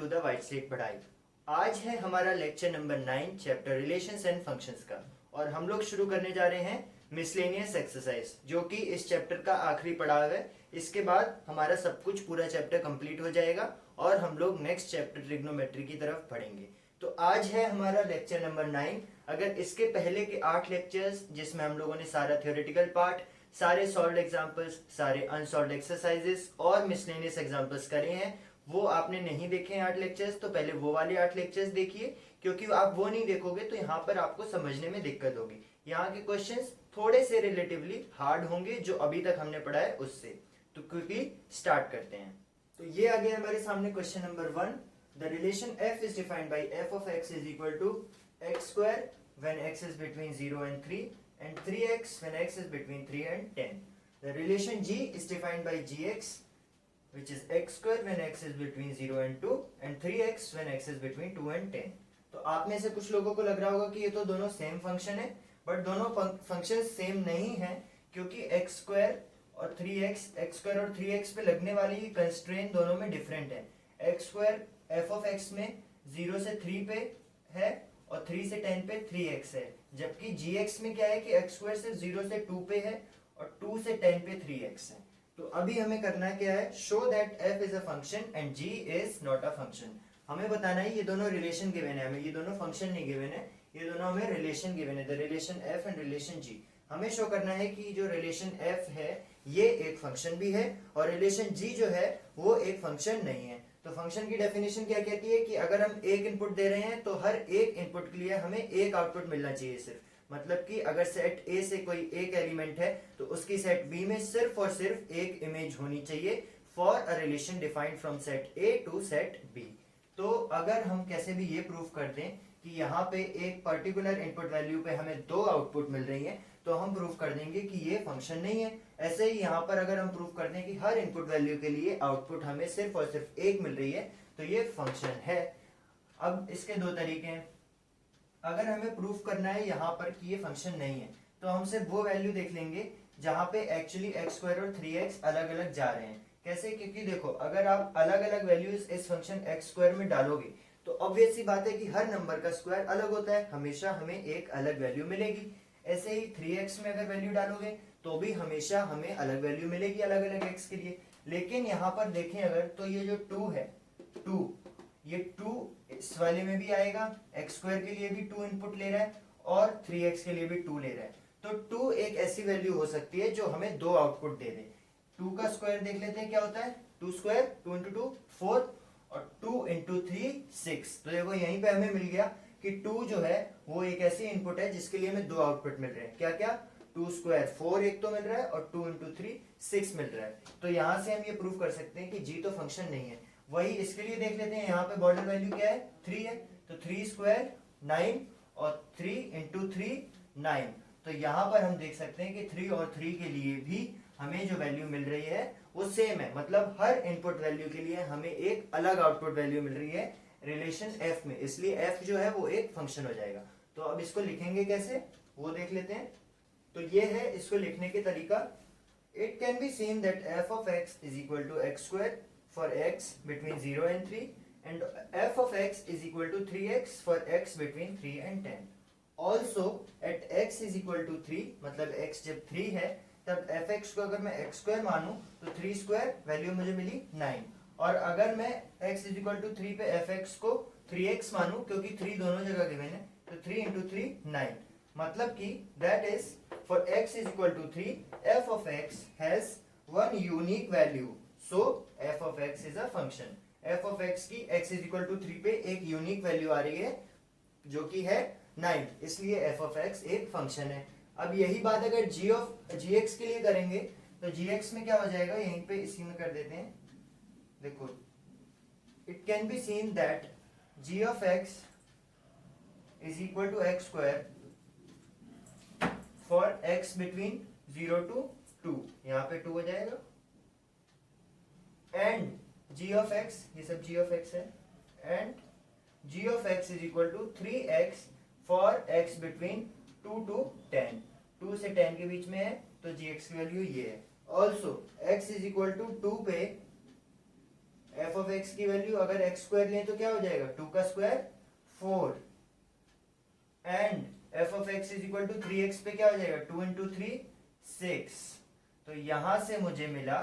To the white slate पढ़ाई। आज है हमारा lecture number 9 chapter relations and functions का, और हम लोग शुरू करने जा रहे हैं मिसलेनियस एक्सरसाइज, जो कि इस चैप्टर का आखिरी पड़ाव है। इसके बाद हमारा सब कुछ पूरा चैप्टर कंप्लीट हो जाएगा और हम लोग नेक्स्ट चैप्टर ट्रिग्नोमेट्री की तरफ पढ़ेंगे। तो आज है हमारा लेक्चर नंबर 9। अगर इसके पहले के 8 लेक्चर्स जिसमें हम लोगों ने सारा थ्योरेटिकल पार्ट, सारे सॉल्व्ड एग्जांपल्स, सारे अनसॉल्व्ड एक्सरसाइजेस और मिसलेनियस एग्जांपल्स करे हैं, वो आपने नहीं देखे हैं 8 लेक्चर्स, तो पहले वो वाले 8 लेक्चर्स देखिए, क्योंकि आप वो नहीं देखोगे तो यहाँ पर आपको समझने में दिक्कत होगी। यहाँ के क्वेश्चंस थोड़े से रिलेटिवली हार्ड होंगे जो अभी तक हमने पढ़ा है उससे। तो क्विकली स्टार्ट करते हैं। तो ये आ गया हमारे सामने question number 1। The relation f is defined by f of x is equal to x square when x is between 0 and 3 and 3x when x is between 3 and 10. The relation g is defined by gx which is x square when x is between 0 and 2 and 3x when x is between 2 and 10. तो आप में से कुछ लोगों को लग रहा होगा कि ये तो दोनों सेम फंक्शन है, बट दोनों फंक्शन सेम नहीं है, क्योंकि x स्क्वायर और 3x, x स्क्वायर और 3x पे लगने वाली कंस्ट्रेंट दोनों में डिफरेंट है। x square f of x में 0 से 3 पे है और 3 से 10 पे 3x है, जबकि gx में क्या है कि x स्क्वायर से 0 से 2 पे है और 2 से 10 पे 3x है। तो अभी हमें करना क्या है, show that f is a function and g is not a function. हमें बताना है ये दोनों रिलेशन गिवन है, हमें ये दोनों फंक्शन नहीं गिवन है, ये दोनों हमें रिलेशन गिवन है, the relation f and relation g। हमें शो करना है कि जो रिलेशन f है ये एक फंक्शन भी है और रिलेशन g जो है वो एक फंक्शन नहीं है। तो फंक्शन की डेफिनेशन क्या कहती है कि अगर हम एक इनपुट दे रहे हैं तो हर एक इनपुट के लिए हमें एक आउटपुट मिलना चाहिए सिर्फ। मतलब कि अगर सेट A से कोई एक एलिमेंट है तो उसकी सेट B में सिर्फ और सिर्फ एक इमेज होनी चाहिए for a relation defined from set A to set B। तो अगर हम कैसे भी ये प्रूफ कर दें कि यहाँ पे एक पर्टिकुलर इनपुट वैल्यू पे हमें 2 आउटपुट मिल रही है, तो हम प्रूफ कर देंगे कि ये फंक्शन नहीं है। ऐसे ही यहाँ पर अगर हम प्रूफ कर दें कि हर इनपुट वैल्यू के लिए आउटपुट हमें सिर्फ और सिर्फ एक मिल रही है, तो ये फंक्शन है। अब इसके 2 तरीके हैं। अगर हमें प्रूफ करना है यहाँ पर कि ये फंक्शन नहीं है, तो हम सिर्फ वो वैल्यू देख लेंगे जहाँ पे एक्चुअली x स्क्वायर और 3x अलग अलग जा रहे हैं। कैसे? क्योंकि देखो, अगर आप अलग अलग वैल्यूज इस फंक्शन x स्क्वायर में डालोगे तो ऑब्वियस सी बात है कि हर नंबर का स्क्वायर अलग होता है, हमेशा हमें एक अलग वैल्यू मिलेगी। ऐसे ही 3x में अगर वैल्यू डालोगे तो भी हमेशा हमें अलग वैल्यू मिलेगी अलग अलग x के लिए। लेकिन यहाँ पर देखें अगर, तो ये जो 2 है, 2, ये 2 इस वाले में भी आएगा, x स्क्वायर के लिए भी 2 इनपुट ले रहा है और 3x के लिए भी 2 ले रहा है। तो 2 एक ऐसी वैल्यू हो सकती है जो हमें 2 आउटपुट दे दे। 2 का स्क्वायर देख लेते हैं क्या होता है, 2 स्क्वायर 2 इंटू 2 4 और 2 इंटू 3 6। तो देखो यहीं पे हमें मिल गया कि 2 जो है वो एक ऐसी इनपुट है जिसके लिए हमें 2 आउटपुट मिल रहे हैं। क्या क्या? 2 स्क्वायर 4 एक तो मिल रहा है और 2 इंटू 3 6 मिल रहा है। तो यहाँ से हम ये प्रूव कर सकते हैं कि g तो फंक्शन नहीं है। वही इसके लिए देख लेते हैं, यहाँ पे बॉर्डर वैल्यू क्या है, 3 है, तो 3 स्क्वायर 9 और 3 इंटू 3 9। तो यहाँ पर हम देख सकते हैं कि 3 और 3 के लिए भी हमें जो वैल्यू मिल रही है वो सेम है। मतलब हर इनपुट वैल्यू के लिए हमें एक अलग आउटपुट वैल्यू मिल रही है रिलेशन f में, इसलिए f जो है वो एक फंक्शन हो जाएगा। तो अब इसको लिखेंगे कैसे वो देख लेते हैं। तो ये है इसको लिखने के तरीका। It can be seen that f of x is equal to x square for x between 0 and 3 and f of x is equal to 3x for x between 3 and 10. Also at x is equal to 3, मतलब x जब 3 है तब fx को अगर मैं x square मानूं तो 3 square value मुझे मिली 9, और अगर मैं x इज इक्वल टू 3 पे fx को 3x मानूं, क्योंकि 3 दोनों जगह गिवन है, तो 3 इंटू 3 9। मतलब कि that is for x is equal to 3 f of x has one unique value, so f of x is a function. f of x की x इज इक्वल टू 3 पे एक यूनिक वैल्यू आ रही है जो कि है 9, इसलिए f of x एक फंक्शन है। अब यही बात अगर gx के लिए करेंगे तो gx में क्या हो जाएगा, यहीं पे इसी में कर देते हैं। देखो, it can be seen that g of x is equal to x square for x between 0 to 2, यहाँ पे 2 हो जाएगा, एंड g of x, ये सब g of x है, and g of x is equal to 3x for x between 2 to 10, 2 से 10 के बीच में है, तो gx की वैल्यू ये है। Also x is equal to 2 पे एफ ऑफ एक्स की वैल्यू अगर एक्स स्क्वायर लें तो क्या हो जाएगा 2 का square 4 and f of x is equal to 3x पे क्या हो जाएगा 2 इंटू 3 6। तो यहां से मुझे मिला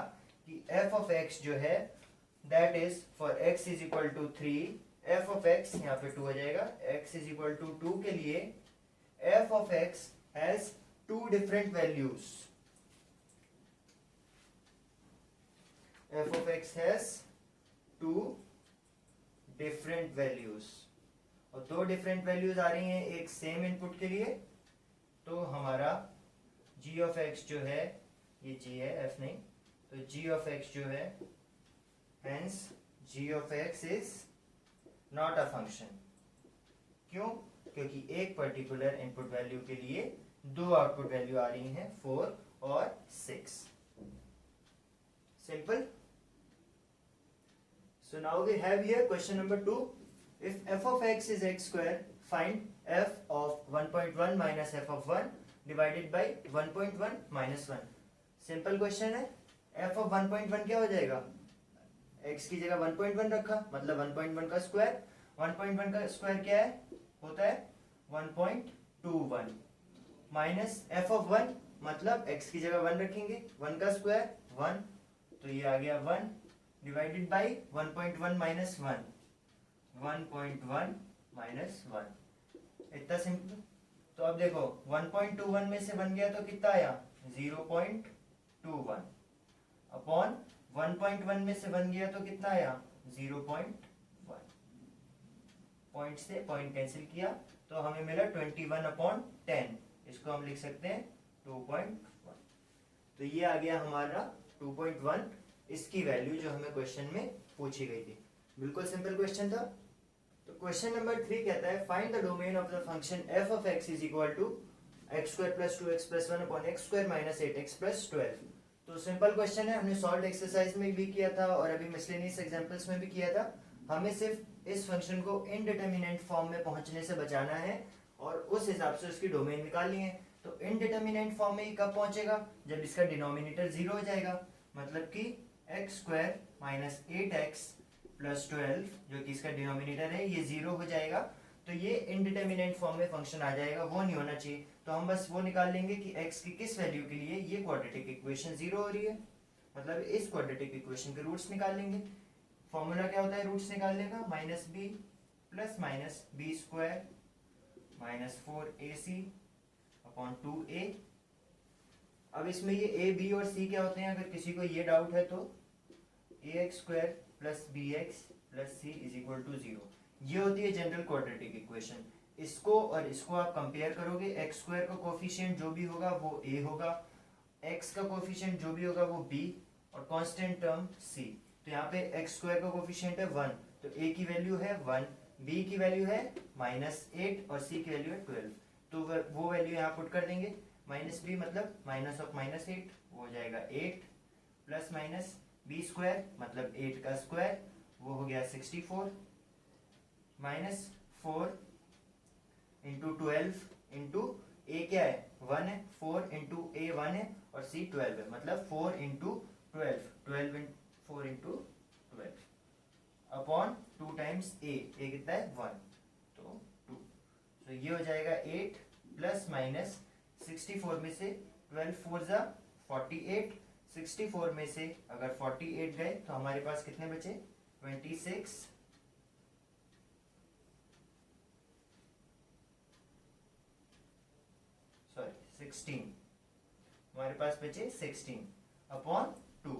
कि एफ ऑफ एक्स जो है that is for x is equal to 3 f of x यहाँ पे 2 हो जाएगा x इज इक्वल टू 2 के लिए F of x has 2 different values. F of x has 2 different values और 2 डिफरेंट वैल्यूज आ रही हैं एक सेम इनपुट के लिए। तो हमारा g ऑफ x जो है ये g है f नहीं, तो g ऑफ x जो है hence g of x is not a function. क्यों? क्योंकि एक पर्टिकुलर इनपुट वैल्यू के लिए 2 आउटपुट वैल्यू आ रही हैं 4 और 6। Simple. So now we have here question number 2. If f of x is x square, find f of 1.1 minus f of 1 divided by 1.1 minus 1. Simple question है। f of 1.1 क्या हो जाएगा? x की जगह 1.1 रखा मतलब 1.1 का स्क्वायर। 1.1 का स्क्वायर क्या है? होता है 1.21 माइनस f of 1 मतलब x की जगह 1 रखेंगे 1 का स्क्वायर 1, तो ये आ गया 1 डिवाइडेड बाई 1.1 माइनस 1 1.1 माइनस 1। इतना सिंपल। तो अब देखो 1.21 में से 1 गया तो कितना आया 0.21 अपॉन 1.1 में से 1 गया तो कितना आया 0.1। पॉइंट से पॉइंट कैंसिल किया तो हमें मिला 21 अपॉन 10। इसको हम लिख सकते हैं 2.1। तो ये आ गया हमारा 2.1 इसकी वैल्यू जो हमें क्वेश्चन में पूछी गई थी। बिल्कुल सिंपल क्वेश्चन था। तो क्वेश्चन नंबर 3 कहता है find the domain of the function f of x is equal to x square plus 2x plus 1 upon x square minus 8x plus 12। तो सिंपल क्वेश्चन है, हमने सॉल्व एक्सरसाइज में भी किया था और अभी मिसलेनियस एग्जांपल्स में भी किया था। हमें सिर्फ इस फंक्शन को इनडिटरमिनेंट फॉर्म में पहुंचने से बचाना है और उस हिसाब से उसकी डोमेन निकालनी है। तो इनडिटरमिनेंट फॉर्म में कब पहुंचेगा? जब इसका डिनोमिनेटर 0 हो जाएगा, मतलब कि x square minus 8x plus 12 जो कि इसका डिनोमिनेटर है ये 0 हो जाएगा। तो ये इनडिटरमिनेंट फॉर्म में फंक्शन आ जाएगा, वो नहीं होना चाहिए। तो हम बस वो निकाल लेंगे कि x की किस वैल्यू के लिए ये क्वाड्रेटिक इक्वेशन 0 हो रही है, मतलब इस क्वाड्रेटिक इक्वेशन के रूट्स निकाल लेंगे। फॉर्मूला क्या होता है रूट्स निकालने का? Minus b plus minus b square minus 4ac upon 2a। अब इसमें ये a b और c क्या होते हैं, अगर किसी को ये डाउट है तो ax square plus bx plus c is equal to 0। ये होती है जनरल क्वाड्रेटिक इक्वेशन। इसको और इसको आप कंपेयर करोगे, एक्स स्क्वायर का कोफिशिएंट जो भी होगा वो a होगा, x का कोफिशिएंट जो भी होगा वो b और कांस्टेंट टर्म c। तो यहाँ पे एक्स स्क्वायर का कोफिशिएंट है 1, तो a की वैल्यू है 1, b की वैल्यू है -8 और c की वैल्यू है 12। तो वो वैल्यू यहाँ पुट कर देंगे। माइनस बी मतलब माइनस ऑफ -8 वो हो जाएगा 8 प्लस माइनस बी स्क्वायर मतलब 8 का स्क्वायर वो हो गया 64 माइनस 4 इंटू 12 इंटू ए क्या है 1 है, 4 इंटू ए 1 है और सी 12 है, मतलब 4 इंटू 12 4 इंटू 12 अपॉन 2 टाइम्स ए कितना है 1 तो 2। तो ये हो जाएगा 8 प्लस माइनस 64 में से 12 4 जा 48, 64 में से अगर 48 गए तो हमारे पास कितने बचे 26 16 हमारे पास बचे 16 अपॉन 2।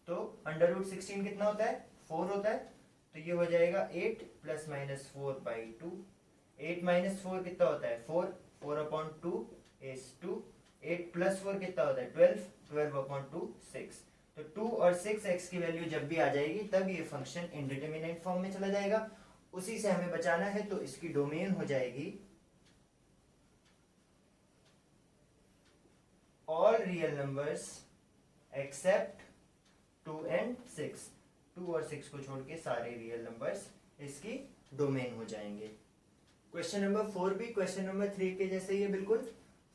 तो अंडर रूट 16 कितना होता है 4 होता है, तो ये हो जाएगा 8 प्लस माइनस 4 बाई 2। 8 माइनस 4 कितना होता है 4, 4 अपॉन 2 इज 2। 8 प्लस 4 कितना होता है 12, 12 अपॉन 2 6। तो 2 और 6x की वैल्यू जब भी आ जाएगी तब ये फंक्शन इनडिटरमिनेंट फॉर्म में चला जाएगा। उसी से हमें बचाना है, तो इसकी डोमेन हो जाएगी all real numbers except 2 and 6। 2 और 6 को छोड़ के सारे रियल नंबर्स इसकी डोमेन हो जाएंगे। क्वेश्चन नंबर 4 भी क्वेश्चन नंबर 3 के जैसे ही है बिल्कुल।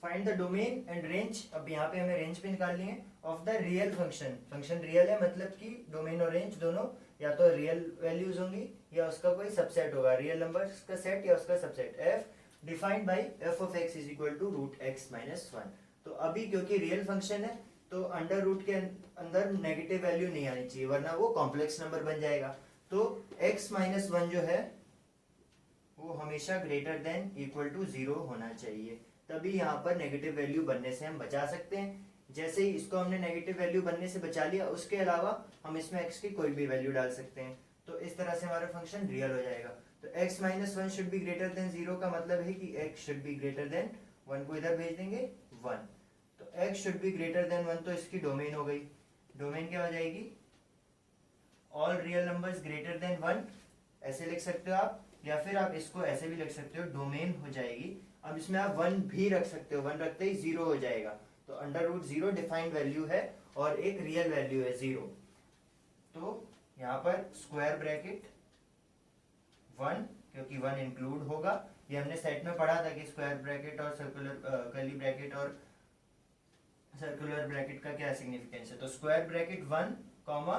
Find the domain and range, अब यहाँ पे हमें रेंज भी निकालनी है, of the real function. Function real है मतलब कि डोमेन और रेंज दोनों या तो रियल वैल्यूज होंगी या उसका कोई सबसेट होगा, रियल नंबर्स का सेट या उसका subset. F defined by f of x is equal to root x minus one. तो अभी क्योंकि रियल फंक्शन है तो अंडर रूट के अंदर नेगेटिव वैल्यू नहीं आनी चाहिए, वरना वो कॉम्प्लेक्स नंबर बन जाएगा। तो x माइनस वन जो है वो हमेशा greater than equal to zero होना चाहिए, तभी यहाँ पर नेगेटिव वैल्यू बनने से हम बचा सकते हैं। जैसे ही इसको हमने नेगेटिव वैल्यू बनने से बचा लिया, उसके अलावा हम इसमें x की कोई भी वैल्यू डाल सकते हैं, तो इस तरह से हमारा फंक्शन रियल हो जाएगा। तो x minus one should be greater than zero का मतलब है कि x should be greater than one को इधर भेज देंगे वन। तो x should be greater than one, तो इसकी डोमेन हो गई। डोमेन क्या हो जाएगी? All real numbers greater than one, ऐसे लिख सकते हो आप, या फिर आप इसको ऐसे भी लिख सकते हो, डोमेन हो जाएगी। अब इसमें आप वन भी रख सकते हो, वन रखते ही जीरो हो जाएगा। तो under root zero defined value है और एक रियल वैल्यू है जीरो। तो यहाँ पर स्क्वायर ब्रैकेट वन, क्योंकि वन इंक्लूड होगा, ये हमने सेट में पढ़ा था कि स्क्वायर ब्रैकेट और सर्कुलर कर्ली ब्रैकेट और सर्कुलर ब्रैकेट का क्या सिग्निफिकेंस है। तो square bracket one comma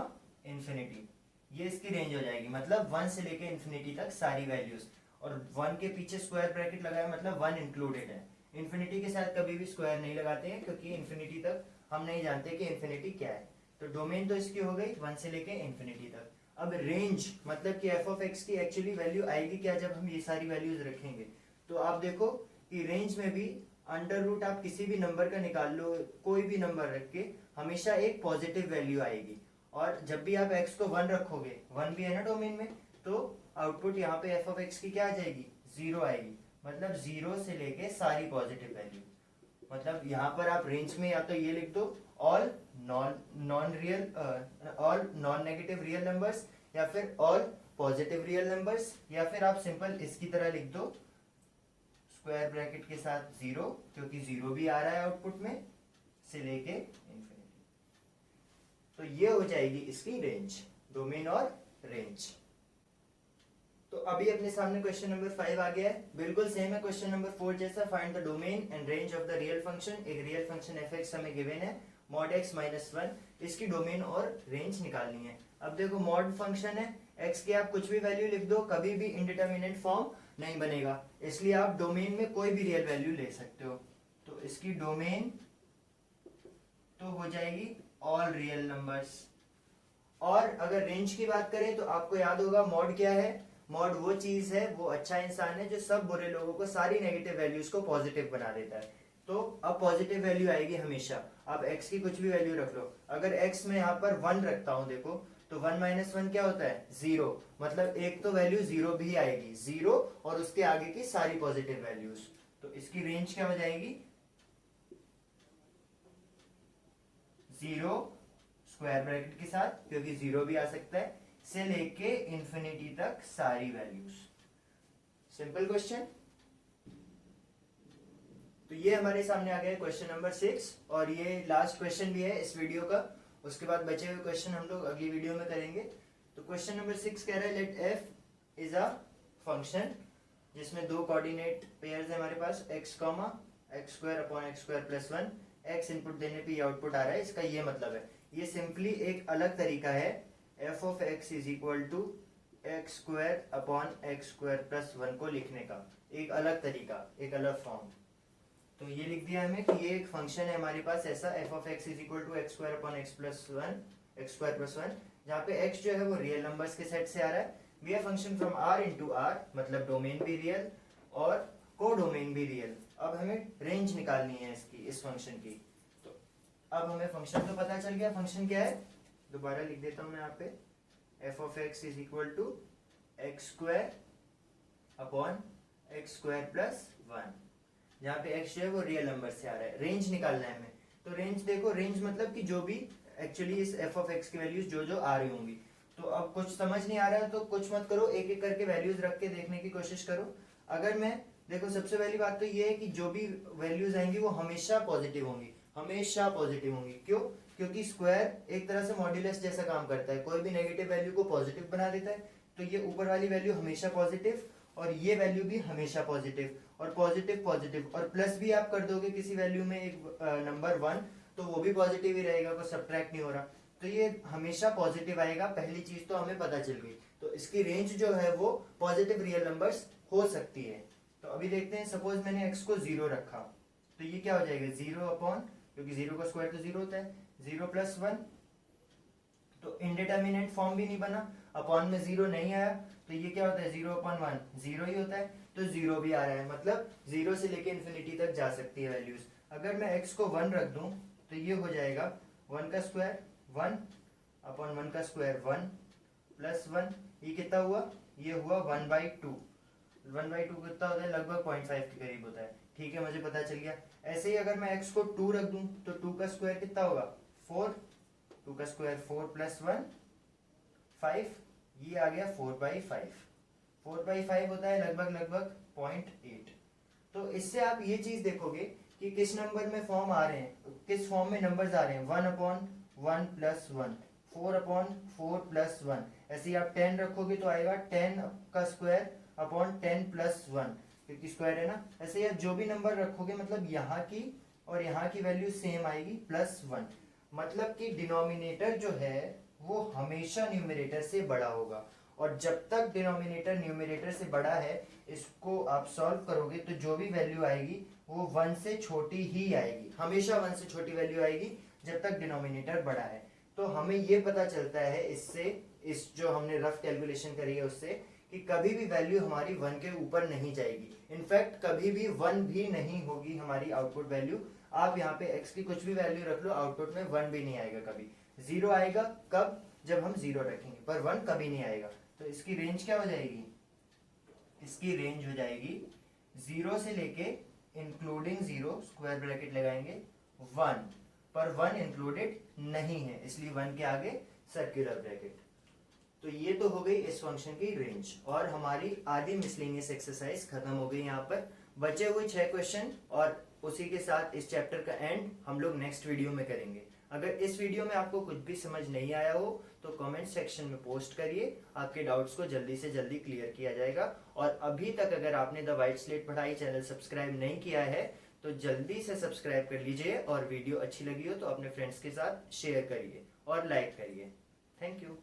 infinity, ये इसकी रेंज हो जाएगी, मतलब वन से लेके इंफिनिटी तक सारी वैल्यूज। और वन के पीछे स्क्वायर ब्रैकेट लगाया मतलब वन इंक्लूडेड है। इंफिनिटी के साथ कभी भी स्क्वायर नहीं लगाते हैं, क्योंकि इंफिनिटी तक हम नहीं जानते कि इंफिनिटी क्या है। तो डोमेन तो इसकी हो गई वन से लेके इंफिनिटी तक। अब रेंज मतलब कि एफ ऑफ एक्स की एक्चुअली वैल्यू आएगी क्या जब हम ये सारी वैल्यूज रखेंगे। तो आप देखो कि रेंज में भी अंडर रूट आप किसी भी नंबर का निकाल लो, कोई भी नंबर रख के हमेशा एक पॉजिटिव वैल्यू आएगी। और जब भी आप x को वन रखोगे, वन भी है ना डोमेन में, तो आउटपुट यहाँ पे एफ ऑफ एक्स की क्या आ जाएगी? जीरो आएगी। मतलब जीरो से लेके सारी पॉजिटिव वैल्यू, मतलब यहाँ पर आप रेंज में या तो ये लिख दो all non real all non negative real numbers, या फिर ऑल पॉजिटिव रियल नंबर्स, या फिर आप सिंपल इसकी तरह लिख दो स्क्वायर ब्रैकेट के साथ जीरो, क्योंकि जीरो भी आ रहा है आउटपुट में, से लेके इंफिनिटी। तो ये हो जाएगी इसकी रेंज, डोमेन और रेंज। तो अभी अपने सामने क्वेश्चन नंबर 5 आ गया है, बिल्कुल सेम है क्वेश्चन नंबर 4 जैसा। Find the domain and range of the real function. एक रियल फंक्शन एफ एक्स हमें गिवन है, मॉड एक्स माइनस वन, इसकी डोमेन और रेंज निकालनी है। अब देखो मॉड फंक्शन है, एक्स की आप कुछ भी वैल्यू लिख दो, कभी भी इंडिटरमिनेट फॉर्म नहीं बनेगा, इसलिए आप डोमेन में कोई भी रियल वैल्यू ले सकते हो। तो इसकी डोमेन तो हो जाएगी ऑल रियल नंबर्स। और अगर रेंज की बात करें तो आपको याद होगा मॉड क्या है? मॉड वो चीज है, वो अच्छा इंसान है जो सब बुरे लोगों को, सारी नेगेटिव वैल्यूज को पॉजिटिव बना देता है। तो अब पॉजिटिव वैल्यू आएगी हमेशा, आप x की कुछ भी वैल्यू रख लो। अगर x में यहाँ पर वन रखता हूं देखो, तो वन माइनस वन क्या होता है? जीरो, मतलब एक तो वैल्यू जीरो भी आएगी, जीरो और उसके आगे की सारी पॉजिटिव वैल्यूज। तो इसकी रेंज क्या हो जाएगी? जीरो स्क्वायर ब्रैकेट के साथ, क्योंकि जीरो भी आ सकता है, से लेके इंफिनिटी तक सारी वैल्यूज। Simple question. तो ये हमारे सामने आ गया क्वेश्चन नंबर 6, और ये लास्ट क्वेश्चन भी है इस वीडियो का। उसके बाद बचे हुए क्वेश्चन हम लोग अगली वीडियो में करेंगे। तो क्वेश्चन नंबर 6 कह रहा है let f is a function जिसमें दो कोऑर्डिनेट पेयर्स है हमारे पास, x comma x square upon x square plus one. X input देने पे आउटपुट आ रहा है, इसका ये मतलब है। ये सिंपली एक अलग तरीका है f of x is equal to x square upon x square plus one को लिखने का, एक अलग तरीका, एक अलग फॉर्म। तो ये लिख दिया हमें कि ये एक फंक्शन है हमारे पास ऐसा, f of x is equal to x square upon x plus one, x square plus one, जहाँ पे x जो है वो रियल नंबर्स के सेट से आ रहा है। We are function from r into r, मतलब डोमेन भी रियल और को डोमेन भी रियल। अब हमें रेंज निकालनी है इसकी, इस फंक्शन की। तो अब हमें फंक्शन तो पता चल गया, फंक्शन क्या है, दोबारा लिख देता हूँ मैं यहाँ पे, f of x is equal to x square upon x square plus one, जहाँ पे x जो है वो रियल नंबर से आ रहा है। रेंज निकालना है हमें, तो रेंज देखो, रेंज मतलब कि जो भी एक्चुअली इस एफ ऑफ एक्स की वैल्यूज जो जो आ रही होंगी। तो अब कुछ समझ नहीं आ रहा है तो कुछ मत करो, एक एक करके वैल्यूज रख के देखने की कोशिश करो। अगर मैं देखो, सबसे पहली बात तो ये है कि जो भी वैल्यूज आएंगी वो हमेशा पॉजिटिव होंगी, हमेशा पॉजिटिव होंगी। क्यों? क्योंकि स्क्वायर एक तरह से मॉड्यूलस जैसा काम करता है, कोई भी नेगेटिव वैल्यू को पॉजिटिव बना देता है। तो ये ऊपर वाली वैल्यू हमेशा पॉजिटिव और ये वैल्यू भी हमेशा पॉजिटिव, और पॉजिटिव पॉजिटिव, और प्लस भी आप कर दोगे किसी वैल्यू में एक नंबर वन, तो वो भी पॉजिटिव ही रहेगा, कोई सब्ट्रैक्ट नहीं हो रहा। तो ये हमेशा पॉजिटिव आएगा। पहली चीज तो हमें पता चल गई। तो इसकी रेंज जो है वो पॉजिटिव रियल नंबर्स हो सकती है। तो अभी देखते हैं, सपोज मैंने x को 0 रखा, तो ये क्या हो जाएगा 0 अपॉन, क्योंकि 0 का स्क्वायर तो 0 होता है, 0 प्लस 1, तो इनडिटर्मिनेट फॉर्म भी नहीं बना, अपॉन में 0 नहीं आया, तो ये क्या होता है 0 अपॉन 1 0 ही होता है, तो 0 भी आ रहा है, मतलब 0 से लेके इन्फिनिटी तक जा सकती है वैल्यूज। अगर मैं x को 1 रख दूं तो ये हो जाएगा 1 का स्क्वायर 1 अपॉन 1 का स्क्वायर 1 प्लस 1, ये कितना हुआ, ये हुआ 1/2। 1/2 कितना होता है, लगभग 0.5 के करीब होता है। ठीक है, मुझे पता चल गया। ऐसे ही अगर मैं x को 2 रख दूं तो 2 का स्क्वायर कितना होगा 4, 2 का स्क्वायर 4 प्लस 1 5, ये आ गया 4/5। 4/5 होता है लगभग 0.8। तो इससे आप ये चीज देखोगे कि किस नंबर में फॉर्म आ रहे हैं, किस फॉर्म में नंबर्स आ रहे हैं, 1/1 प्लस 1, 4/4 प्लस 1। ऐसे ही आप 10 रखोगे तो आएगा 10 का स्क्वायर अपॉन 10 प्लस 1, क्योंकि स्क्वायर है ना। ऐसे ही आप जो भी नंबर रखोगे, मतलब यहाँ की और यहाँ की वैल्यू सेम आएगी +1, मतलब कि डिनोमिनेटर जो है वो हमेशा न्यूमरेटर से बड़ा होगा। और जब तक डिनोमिनेटर न्यूमरेटर से बड़ा है, इसको आप सॉल्व करोगे तो जो भी वैल्यू आएगी वो 1 से छोटी ही आएगी, हमेशा 1 से छोटी वैल्यू आएगी जब तक डिनोमिनेटर बड़ा है। तो हमें ये पता चलता है इससे, इस जो हमने रफ कैलकुलेशन करी है उससे, कि कभी भी वैल्यू हमारी 1 के ऊपर नहीं जाएगी। इनफैक्ट कभी भी 1 भी नहीं होगी हमारी आउटपुट वैल्यू। आप यहाँ पे x की कुछ भी वैल्यू रख लो, आउटपुट में 1 भी नहीं आएगा कभी। 0 आएगा कब, जब हम 0 रखेंगे, पर 1 कभी नहीं आएगा। तो इसकी रेंज क्या हो जाएगी, इसकी रेंज हो जाएगी 0 से लेके इंक्लूडिंग 0 स्क्वायर ब्रैकेट लगाएंगे 1, पर 1 इंक्लूडेड नहीं है, इसलिए 1 के आगे सर्कुलर ब्रैकेट। तो ये तो हो गई इस फंक्शन की रेंज, और हमारी आधी मिसलेनियस एक्सरसाइज खत्म हो गई। यहाँ पर बचे हुए 6 क्वेश्चन और उसी के साथ इस चैप्टर का एंड हम लोग नेक्स्ट वीडियो में करेंगे। अगर इस वीडियो में आपको कुछ भी समझ नहीं आया हो तो कमेंट सेक्शन में पोस्ट करिए, आपके डाउट्स को जल्दी से जल्दी क्लियर किया जाएगा। और अभी तक अगर आपने द व्हाइट स्लेट पढ़ाई चैनल सब्सक्राइब नहीं किया है तो जल्दी से सब्सक्राइब कर लीजिए, और वीडियो अच्छी लगी हो तो अपने फ्रेंड्स के साथ शेयर करिए और लाइक करिए। Thank you.